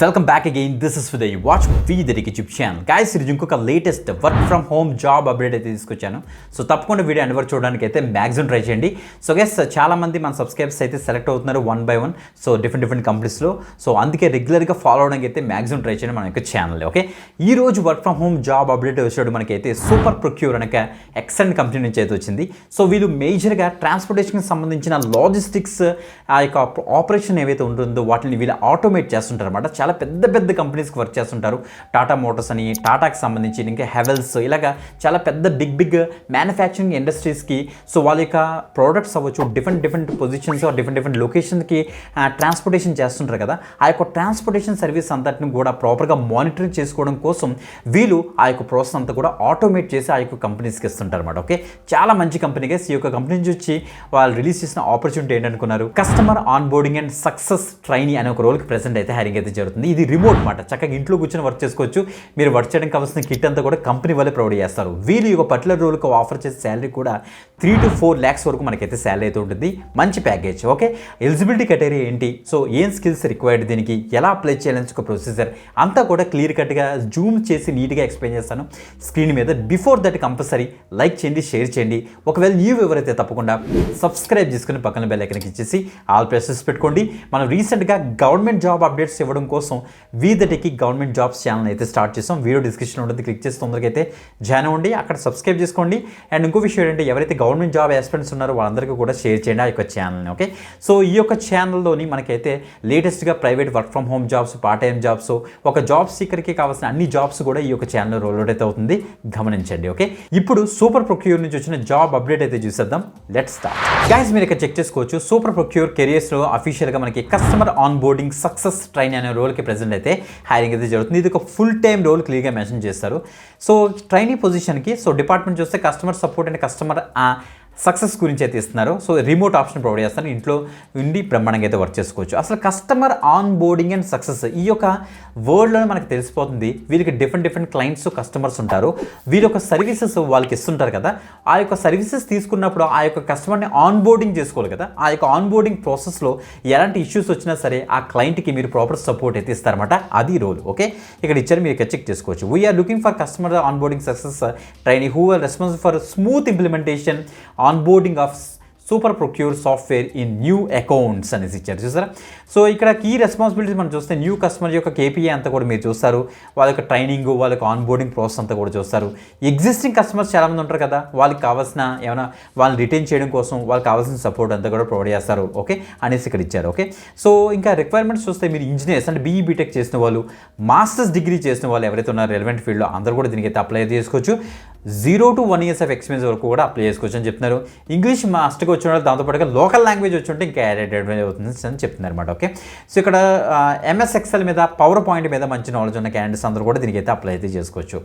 Welcome back again. This is విదయ్. Watch వీదరికి YouTube channel. Guys, ఈరోజు ఇంకొక latest work from home job update అయితే తీసుకొచ్చాను. సో తప్పకుండా వీడియో ఎండ్ వరకు చూడడానికి అయితే మ్యాక్సిమం ట్రై చేయండి. సో గైస్, చాలామంది మన సబ్స్క్రైబర్స్ అయితే సెలెక్ట్ అవుతున్నారు one by one. So different కంపెనీస్లో. సో అందుకే రెగ్యులర్గా ఫాలో అవడానికి అయితే మ్యాక్సిమం ట్రై చేయండి మన యొక్క ఛానల్. ఓకే, ఈ రోజు work from home job update వచ్చాడు మనకైతే సూపర్ ప్రొక్యూర్ అనే ఎక్సలెంట్ కంపెనీ నుంచి అయితే వచ్చింది. సో వీళ్ళు మేజర్గా ట్రాన్స్పోర్టేషన్కి సంబంధించిన లాజిస్టిక్స్ ఆ యొక్క ఆపరేషన్ ఏవైతే ఉంటుందో వాటిని వీళ్ళు ఆటోమేట్ చేస్తుంటారు అన్నమాట. చాలా పెద్ద కంపెనీస్కి వర్క్ చేస్తుంటారు. టాటా మోటార్స్ అని, టాటాకి సంబంధించి, ఇంకా హెవెల్స్, ఇలాగా చాలా పెద్ద బిగ్ మ్యానుఫ్యాక్చరింగ్ ఇండస్ట్రీస్కి సో వాళ్ళ యొక్క ప్రోడక్ట్స్ అవ్వచ్చు డిఫరెంట్ పొజిషన్స్ డిఫరెంట్ లొకేషన్కి ట్రాన్స్పోర్టేషన్ చేస్తుంటారు కదా. ఆ యొక్క ట్రాన్స్పోర్టేషన్ సర్వీస్ అంతటిని కూడా ప్రాపర్గా మానిటరింగ్ చేసుకోవడం కోసం వీళ్ళు ఆ యొక్క ప్రాసెస్ అంతా కూడా ఆటోమేట్ చేసి ఆ యొక్క కంపెనీస్కి ఇస్తుంటారు అనమాట. ఓకే, చాలా మంచి కంపెనీగా ఈ యొక్క కంపెనీ నుంచి వచ్చి వాళ్ళు రిలీజ్ చేసిన ఆపర్చునిటీ ఏంటనుకున్నారు, customer onboarding and success trainee అనే ఒక రోల్కి ప్రెసెంట్ అయితే హైరింగ్ అయితే జరుగుతుంది. ఇది రిమోట్ మాట, చక్కగా ఇంట్లో కూర్చొని వర్క్ చేసుకోవచ్చు. మీరు వర్క్ చేయడానికి కావాల్సిన కిట్ అంతా కూడా కంపెనీ వాళ్ళే ప్రొవైడ్ చేస్తారు. వీళ్ళు ఒక పర్టికులర్ రోల్కి ఆఫర్ చేసే శాలరీ కూడా 3 to 4 lakhs వరకు మనకైతే శాలరీ అయితే ఉంటుంది. మంచి ప్యాకేజ్. ఓకే, ఎలిజిబిలిటీ క్రైటీరియా ఏంటి, సో ఏం స్కిల్స్ రిక్వైర్డ్, దీనికి ఎలా అప్లై చేయాలని ఒక ప్రొసీజర్ అంతా కూడా క్లియర్ కట్గా జూమ్ చేసి నీట్గా ఎక్స్ప్లెయిన్ చేస్తాను స్క్రీన్ మీద. బిఫోర్ దట్ కంపల్సరీ లైక్ చేయండి, షేర్ చేయండి. ఒకవేళ న్యూ ఎవరైతే తప్పకుండా సబ్స్క్రైబ్ చేసుకుని పక్కన బెల్ ఐకాన్కి ఇచ్చేసి ఆల్ ప్రెసెస్ పెట్టుకోండి. మనం రీసెంట్గా గవర్నమెంట్ జాబ్ అప్డేట్స్ ఇవ్వడం కోసం వీదటికి గవర్నమెంట్ జాబ్స్ ఛానల్ అయితే స్టార్ట్ చేస్తాం. వీడియో డిస్క్రిప్షన్ ఉంటుంది, క్లిక్ చేసి తొందరగా అయితే జాయిన్ అవ్వండి, అక్కడ సబ్స్క్రైబ్ చేసుకోండి. అండ్ ఇంకో విషయం ఏంటంటే ఎవరైతే గవర్నమెంట్ జాబ్ ఆస్పిరెంట్స్ ఉన్నారో వాళ్ళందరికీ కూడా షేర్ చేయండి ఆ యొక్క ఛానల్ని. ఓకే, సో ఈ యొక్క ఛానల్లోని మనకైతే లేటెస్ట్గా private work from home jobs, part time jobs, ఒక జాబ్ సీకర్కి కావాల్సిన అన్ని జాబ్స్ కూడా ఈ యొక్క ఛానల్లో రోల్ అవుట్ అయితే అవుతుంది, గమనించండి. ఓకే, ఇప్పుడు సూపర్ ప్రొక్యూర్ నుంచి వచ్చిన జాబ్ అప్డేట్ అయితే చూసేద్దాం. Let's start. గైస్, మీరు ఇక్కడ చెక్ చేసుకోవచ్చు సూపర్ ప్రొక్యూర్ కెరియర్స్లో అఫీషియల్గా మనకి customer onboarding success train అనే రోల్కి ప్రెజెంట్ అయితే హైరింగ్ అయితే జరుగుతుంది. ఇది ఒక ఫుల్ టైమ్ రోల్ క్లియర్గా మెన్షన్ చేస్తారు. సో ట్రైనీ పొజిషన్కి సో డిపార్ట్మెంట్ చూస్తే customer support and customer success గురించి అయితే ఇస్తున్నారు. సో రిమోట్ ఆప్షన్ ప్రొవైడ్ చేస్తారు, ఇంట్లో ఉండి బ్రహ్మాండంగా అయితే వర్క్ చేసుకోవచ్చు. అసలు customer onboarding and success ఈ యొక్క వర్డ్లోనే మనకు తెలిసిపోతుంది. వీళ్ళకి డిఫరెంట్ క్లయింట్స్, కస్టమర్స్ ఉంటారు. వీళ్ళ యొక్క సర్వీసెస్ వాళ్ళకి ఇస్తుంటారు కదా. ఆ యొక్క సర్వీసెస్ తీసుకున్నప్పుడు ఆ యొక్క కస్టమర్ని ఆన్ బోర్డింగ్ చేసుకోవాలి కదా. ఆ యొక్క ఆన్ బోర్డింగ్ ప్రాసెస్లో ఎలాంటి ఇష్యూస్ వచ్చినా సరే ఆ క్లయింట్కి మీరు ప్రాపర్ సపోర్ట్ అయితే ఇస్తారన్నమాట. అది రోల్. ఓకే, ఇక్కడ ఇచ్చారు, మీరు ఇక్కడ చెక్ చేసుకోవచ్చు. We are looking for customer onboarding success trainee who are responsible for smooth implementation onboarding of super procure software in new accounts అనేసి ఇచ్చారు, చూసారా. సో ఇక్కడ కీ రెస్పాన్సిబిలిటీస్ మనం చూస్తే న్యూ కస్టమర్ యొక్క కేపీఐ అంతా కూడా మీరు చూస్తారు. వాళ్ళ యొక్క ట్రైనింగ్, వాళ్ళ యొక్క ఆన్బోర్డింగ్ ప్రాసెస్ అంతా కూడా చూస్తారు. ఎగ్జిస్టింగ్ కస్టమర్స్ చాలామంది ఉంటారు కదా, వాళ్ళకి కావాల్సిన ఏమైనా వాళ్ళని రిటైన్ చేయడం కోసం వాళ్ళకి కావాల్సిన సపోర్ట్ అంతా కూడా ప్రొవైడ్ చేస్తారు. ఓకే అనేసి ఇక్కడ ఇచ్చారు. ఓకే, సో ఇంకా రిక్వైర్మెంట్స్ చూస్తే మీరు ఇంజనీర్స్ అంటే బీఈ బీటెక్ చేసిన వాళ్ళు, మాస్టర్స్ డిగ్రీ చేసిన వాళ్ళు ఎవరైతే ఉన్నారో రెలవెంట్ ఫీల్డ్లో అందరూ కూడా దీనికి అయితే అప్లై చేసుకోవచ్చు. 0 to 1 years ఆఫ్ ఎక్స్పీరియన్స్ వరకు కూడా అప్లై చేసుకోవచ్చు అని చెప్తున్నారు. ఇంగ్లీష్ మాస్టర్గా వచ్చిన వాళ్ళు దాంతోపాటుగా లోకల్ లాంగ్వేజ్ వచ్చి ఉంటే ఇంకా అడ్వాంటేజ్ అవుతుంది అని చెప్తున్నారు అనమాట. ఓకే, సో ఇక్కడ ఎంఎస్ ఎక్సెల్ మీద, పవర్ పాయింట్ మీద మంచి నాలెడ్జ్ ఉన్న క్యాండిడేట్స్ అందరూ కూడా దీనికి అయితే అప్లై అయితే చేసుకోవచ్చు.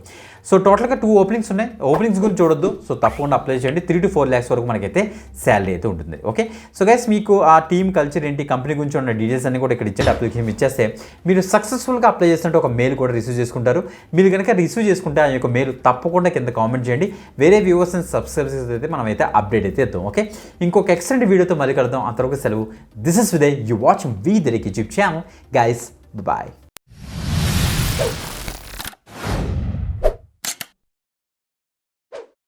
సో టోటల్గా 2 ఓపెనింగ్స్ ఉన్నాయి. ఓపెనింగ్స్ గురించి చూడొద్దు, సో తప్పకుండా అప్లై చేయండి. 3 to 4 lakhs వరకు మనకైతే శాలరీ అయితే ఉంటుంది. ఓకే, సో గైస్, మీకు ఆ టీమ్ కల్చర్ ఏంటి, కంపెనీ గురించి ఉన్న డీటెయిల్స్ అన్ని కూడా ఇక్కడ ఇచ్చే అప్లికేషన్ ఇచ్చేస్తే మీరు సక్సెస్ఫుల్గా అప్లై చేసినట్టు ఒక మెయిల్ కూడా రిసీవ్ చేసుకుంటారు. మీరు కనుక రిసీవ్ చేసుకుంటే ఆ యొక్క మెయిల్ తప్పకుండా కింద కామెంట్ చేయండి. వేరే వ్యూవర్స్ అండ్ సబ్స్క్రైబర్స్ అయితే మనం అయితే అప్డేట్ అయితే ఇద్దాం. ఓకే, ఇంకొక ఎక్సలెంట్ వీడియోతో మళ్ళీ కలుద్దాం. అంతవరకు సెలవు. దిస్ ఇస్ విదయ్. యు వాచ్ వీదరికి యూట్యూబ్ ఛానల్. Guys, bye.